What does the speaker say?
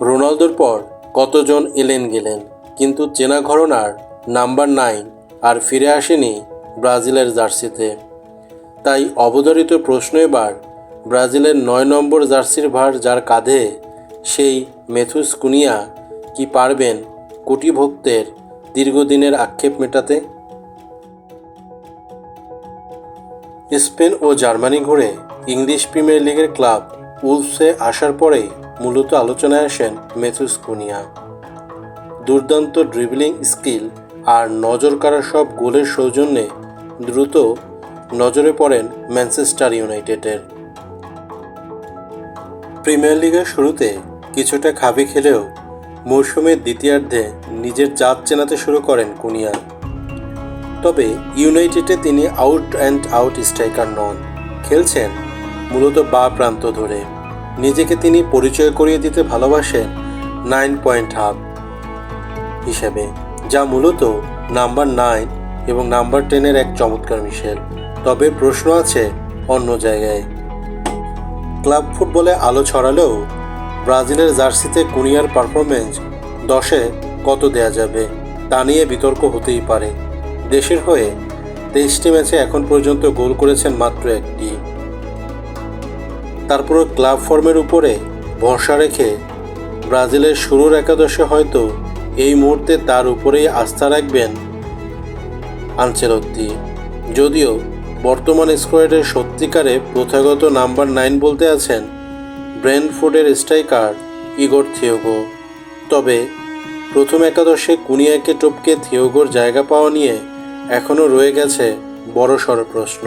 রোনালদোর পর কতজন এলেন গেলেন, কিন্তু চেনা ঘরানার নাম্বার 9 আর ফিরে আসেনি ব্রাজিলের জার্সিতে। তাই অবধারিত প্রশ্ন এবার, ব্রাজিলের 9 নম্বর জার্সির ভার যার কাঁধে, সেই মেথুস কুনিয়া কি পারবেন কোটি ভক্তের দীর্ঘদিনের আক্ষেপ মেটাতে? স্পেন ও জার্মানি ঘুরে ইংলিশ প্রিমিয়ার লিগের ক্লাব উলফসে আসার পরেই মূলত আলোচনায় আসেন মেথুস কুনিয়া। দুর্দান্ত ড্রিবলিং স্কিল আর নজর কাড়া সব গোলের সৌজন্যে দ্রুত নজরে পড়েন ম্যানচেস্টার ইউনাইটেডের। প্রিমিয়ার লিগের শুরুতে কিছুটা খাবি খেলেও মৌসুমের দ্বিতীয়ার্ধে নিজের জাত চেনাতে শুরু করেন কুনিয়া। তবে ইউনাইটেডে তিনি আউট অ্যান্ড আউট স্ট্রাইকার নন, খেলছেন মূলত বাঁ প্রান্ত ধরে। নিজেকে তিনি পরিচয় করিয়ে দিতে ভালোবাসেন 9 পয়েন্ট হাব হিসেবে, যা মূলত নাম্বার 9 এবং নাম্বার 10-এর এক চমৎকার মিশেল। তবে প্রশ্ন আছে অন্য জায়গায়। ক্লাব ফুটবলে আলো ছড়ালেও ব্রাজিলের জার্সিতে কুনিয়ার পারফরমেন্স 10-এ কত দেয়া যাবে তা নিয়ে বিতর্ক হতেই পারে। দেশের হয়ে 23টি ম্যাচে এখন পর্যন্ত গোল করেছেন মাত্র 1টি। তারপরও ক্লাব ফর্মের উপরে ভরসা রেখে ব্রাজিলের শুরুর একাদশে হয়তো এই মুহূর্তে তার উপরেই আস্থা রাখবেন আনচেলত্তি। যদিও বর্তমান স্কোয়াডের সত্যিকারে প্রথাগত নাম্বার 9 বলতে আছেন ব্রেন্টফোর্ডের স্ট্রাইকার ইগোর থিয়াগো। তবে প্রথম একাদশে কুনিয়াকে টপকে থিয়াগোর জায়গা পাওয়া নিয়ে এখনও রয়ে গেছে বড়সড় প্রশ্ন।